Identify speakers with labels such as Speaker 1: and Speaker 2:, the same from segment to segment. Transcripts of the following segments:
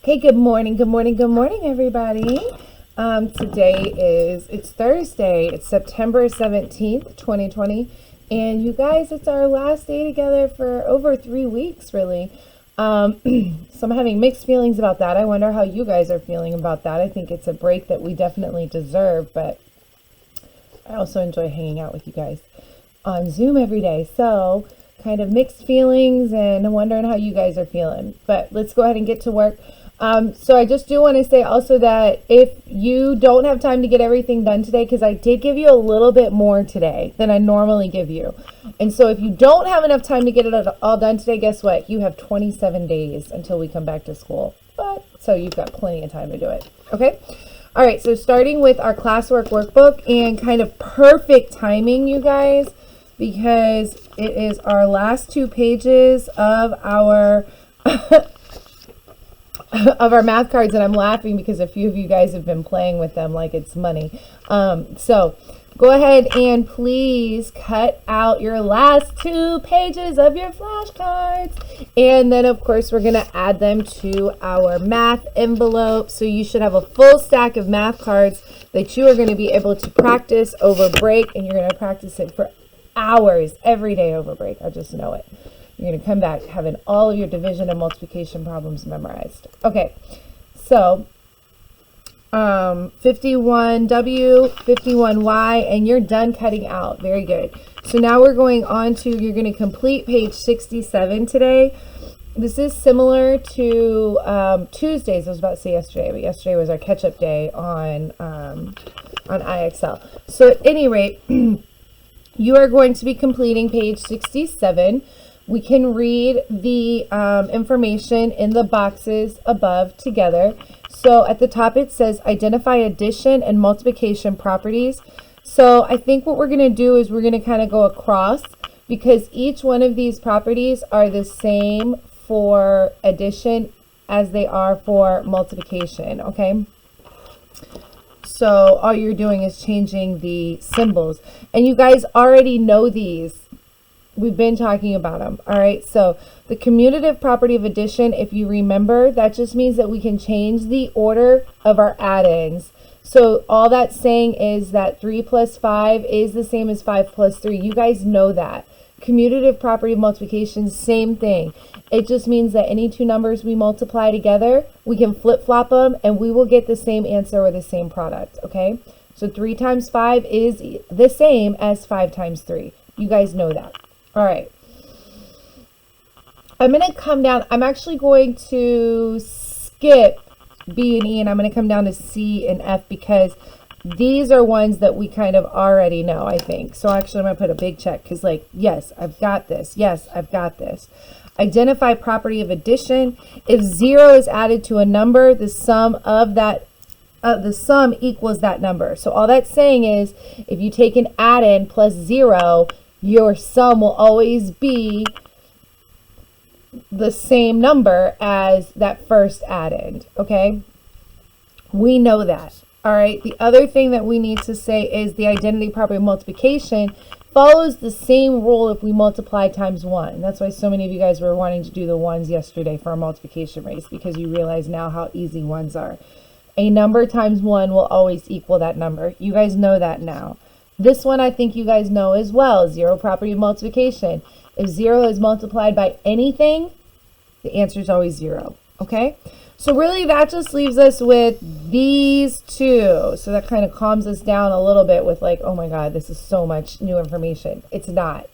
Speaker 1: Hey, good morning, good morning, good morning, everybody. It's Thursday. It's September 17th, 2020. And you guys, it's our last day together for over 3 weeks, really. So I'm having mixed feelings about that. I wonder how you guys are feeling about that. I think it's a break that we definitely deserve, but I also enjoy hanging out with you guys on Zoom every day. So kind of mixed feelings, and I'm wondering how you guys are feeling. But let's go ahead and get to work. So I just do want to say also that if you don't have time to get everything done today, because I did give you a little bit more today than I normally give you. And so if you don't have enough time to get it all done today, guess what? You have 27 days until we come back to school. So you've got plenty of time to do it. Okay? All right, so starting with our classwork workbook, and kind of perfect timing, you guys, because it is our last 2 pages of our of our math cards, and I'm laughing because a few of you guys have been playing with them like it's money. So go ahead and please cut out your last 2 pages of your flashcards, and then of course we're going to add them to our math envelope. So you should have a full stack of math cards that you are going to be able to practice over break, and you're going to practice it for hours every day over break. I just know it. You're going to come back having all of your division and multiplication problems memorized. Okay, so 51W, 51Y, and you're done cutting out. Very good. So now we're going on to, you're going to complete page 67 today. This is similar to Tuesdays. I was about to say yesterday, but yesterday was our catch-up day on IXL. So at any rate, you are going to be completing page 67. We can read the information in the boxes above together. So at the top it says identify addition and multiplication properties. So I think what we're going to do is we're going to kind of go across, because each one of these properties are the same for addition as they are for multiplication, okay? So all you're doing is changing the symbols. And you guys already know these. We've been talking about them. All right. So the commutative property of addition, if you remember, that just means that we can change the order of our add-ins. So all that's saying is that 3 plus 5 is the same as 5 plus 3. You guys know that. Commutative property of multiplication, same thing. It just means that any 2 numbers we multiply together, we can flip-flop them, and we will get the same answer or the same product. Okay. So 3 times 5 is the same as 5 times 3. You guys know that. All right, I'm going to come down. I'm actually going to skip B and E, and I'm going to come down to C and F, because these are ones that we kind of already know, I think. So actually I'm going to put a big check, because like, yes, I've got this. Yes, I've got this. Identify property of addition. If 0 is added to a number, the sum of that the sum equals that number. So all that's saying is if you take an add-in plus 0, your sum will always be the same number as that first add-in, okay? We know that. All right, the other thing that we need to say is the identity property of multiplication follows the same rule if we multiply times 1. That's why so many of you guys were wanting to do the ones yesterday for a multiplication race, because you realize now how easy ones are. A number times 1 will always equal that number. You guys know that now. This one I think you guys know as well, 0 property of multiplication. If 0 is multiplied by anything, the answer is always 0, okay? So really that just leaves us with these 2. So that kind of calms us down a little bit with like, oh my God, this is so much new information. It's not.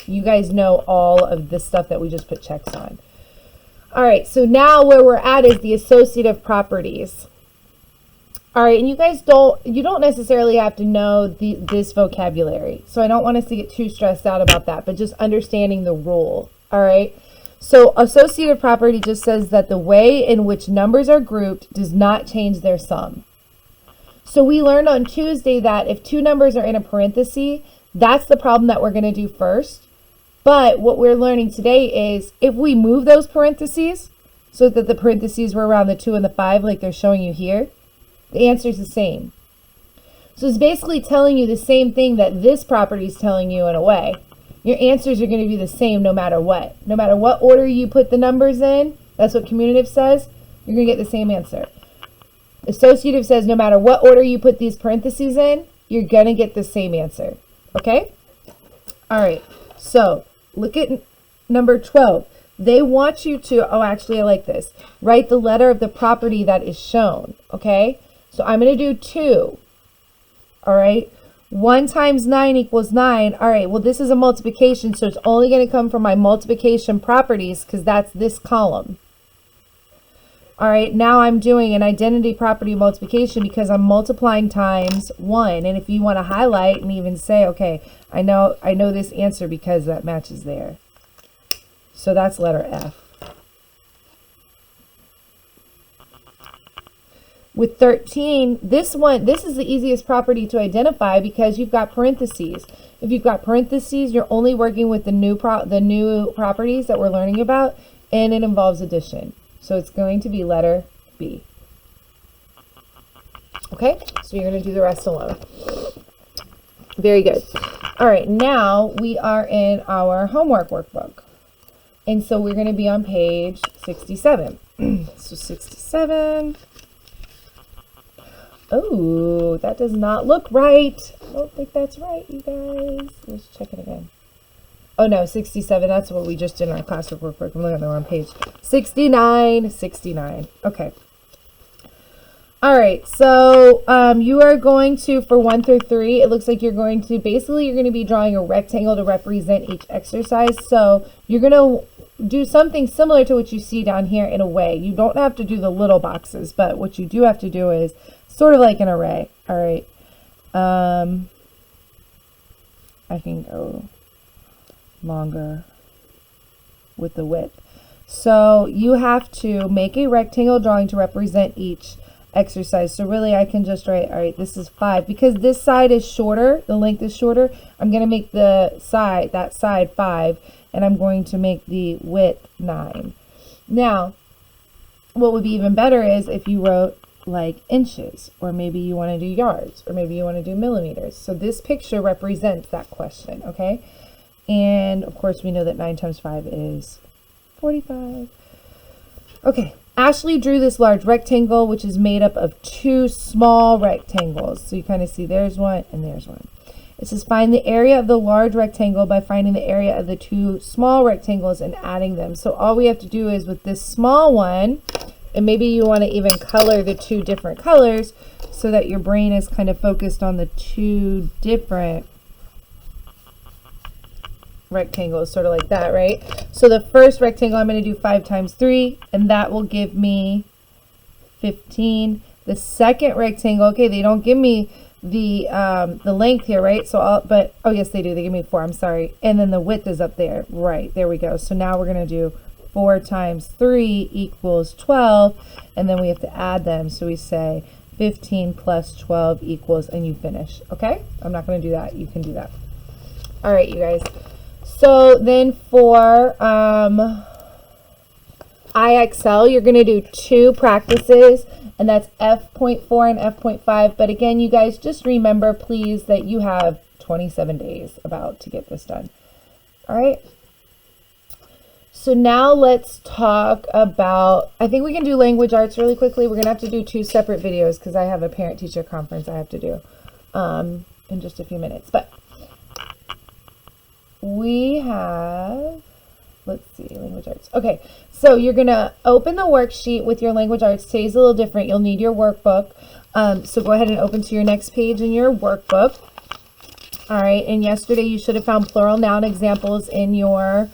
Speaker 1: You guys know all of this stuff that we just put checks on. All right, so now where we're at is the associative properties. All right, and you guys don't necessarily have to know this vocabulary. So I don't want us to get too stressed out about that, but just understanding the rule. All right. So associative property just says that the way in which numbers are grouped does not change their sum. So we learned on Tuesday that if 2 numbers are in a parenthesis, that's the problem that we're going to do first. But what we're learning today is if we move those parentheses so that the parentheses were around the 2 and the 5, like they're showing you here, the answer is the same. So it's basically telling you the same thing that this property is telling you in a way. Your answers are going to be the same no matter what. No matter what order you put the numbers in, that's what commutative says, you're going to get the same answer. Associative says no matter what order you put these parentheses in, you're going to get the same answer. Okay? All right. So look at number 12. They want you to, oh, actually, I like this. Write the letter of the property that is shown. Okay? So I'm going to do 2. All right? 1 times 9 equals 9. All right, well, this is a multiplication, so it's only going to come from my multiplication properties because that's this column. All right, now I'm doing an identity property multiplication because I'm multiplying times 1. And if you want to highlight and even say, okay, I know this answer because that matches there. So that's letter F. With 13, this is the easiest property to identify because you've got parentheses. If you've got parentheses, you're only working with the new properties that we're learning about, and it involves addition. So it's going to be letter B. Okay, so you're going to do the rest alone. Very good. All right, now we are in our homework workbook. And so we're going to be on page 67. So 67. Oh, that does not look right. I don't think that's right, you guys. Let's check it again. Oh, no, 67. That's what we just did in our classwork workbook. I'm looking at the wrong page. 69. Okay. All right. So you are going to, for 1 through 3, it looks like you're going to be drawing a rectangle to represent each exercise. So you're going to do something similar to what you see down here in a way. You don't have to do the little boxes, but what you do have to do is sort of like an array. All right. I can go longer with the width. So you have to make a rectangle drawing to represent each exercise. So really I can just write, all right, this is 5. Because this side is shorter, the length is shorter, I'm going to make that side 5, and I'm going to make the width 9. Now, what would be even better is if you wrote like inches, or maybe you want to do yards, or maybe you want to do millimeters. So this picture represents that question, okay? And of course we know that 9 times 5 is 45. Okay, Ashley drew this large rectangle, which is made up of 2 small rectangles. So you kind of see there's one and there's one. It says find the area of the large rectangle by finding the area of the 2 small rectangles and adding them. So all we have to do is with this small one, and maybe you want to even color the 2 different colors so that your brain is kind of focused on the 2 different rectangles, sort of like that, right? So the first rectangle, I'm going to do 5 times 3, and that will give me 15. The second rectangle, okay, they don't give me the length here, right? So oh yes, they do. They give me 4. I'm sorry. And then the width is up there, right? There we go. So now we're going to do 4 times 3 equals 12, and then we have to add them. So we say 15 plus 12 equals, and you finish. Okay? I'm not going to do that. You can do that. All right, you guys. So then for IXL, you're going to do 2 practices, and that's F.4 and F.5. But again, you guys, just remember, please, that you have 27 days about to get this done. All right? So now let's talk about, I think we can do language arts really quickly. We're going to have to do 2 separate videos because I have a parent-teacher conference I have to do in just a few minutes. But we have, let's see, language arts. Okay, so you're going to open the worksheet with your language arts. Today's a little different. You'll need your workbook. So go ahead and open to your next page in your workbook. All right, and yesterday you should have found plural noun examples in your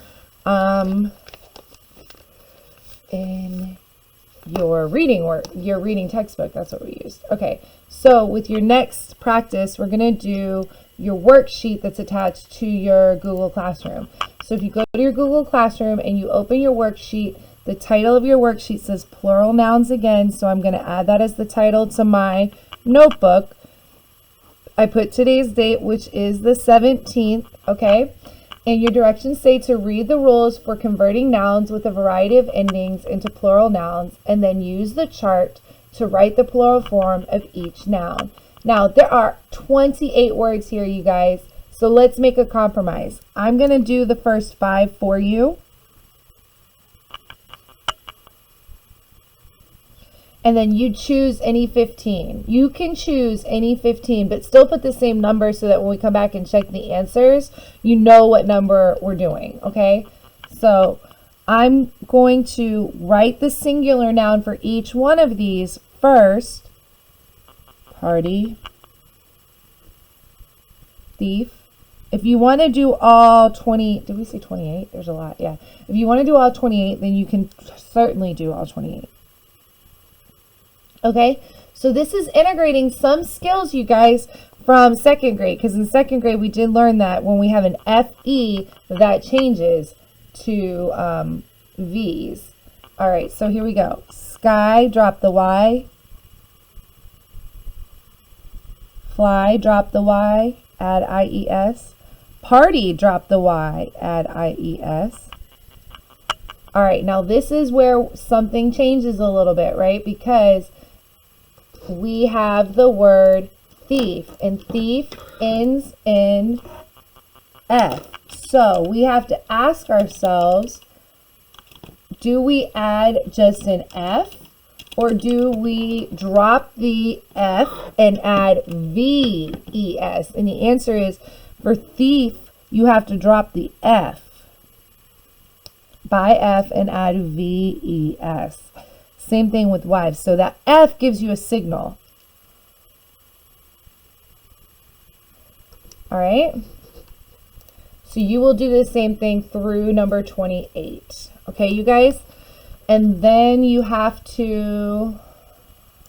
Speaker 1: reading textbook. That's what we used. Okay, so with your next practice, we're going to do your worksheet that's attached to your Google Classroom. So if you go to your Google Classroom and you open your worksheet, the title of your worksheet says plural nouns again, so I'm going to add that as the title to my notebook. I put today's date, which is the 17th, okay? And your directions say to read the rules for converting nouns with a variety of endings into plural nouns, and then use the chart to write the plural form of each noun. Now, there are 28 words here, you guys, so let's make a compromise. I'm going to do the first 5 for you. and then you choose any 15. You can choose any 15, but still put the same number so that when we come back and check the answers, you know what number we're doing, okay? So I'm going to write the singular noun for each one of these first. Party, thief. If you want to do all 20, did we say 28? There's a lot, yeah. If you want to do all 28, then you can certainly do all 28. Okay, so this is integrating some skills, you guys, from second grade, because in second grade we did learn that when we have an FE, that changes to V's. All right, so here we go. Sky, drop the Y. Fly, drop the Y, add IES. Party, drop the Y, add IES. All right, now this is where something changes a little bit, right? Because we have the word thief, and thief ends in F. So we have to ask ourselves, do we add just an F, or do we drop the F and add VES? And the answer is, for thief, you have to drop the F by F and add VES. Same thing with wives. So that F gives you a signal. All right. So you will do the same thing through number 28. Okay, you guys? And then you have to,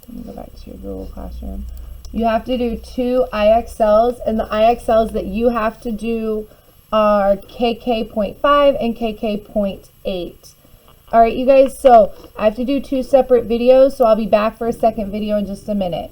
Speaker 1: let me go back to your Google Classroom. You have to do 2 IXLs, and the IXLs that you have to do are KK.5 and KK.8. All right, you guys, so I have to do 2 separate videos, so I'll be back for a second video in just a minute.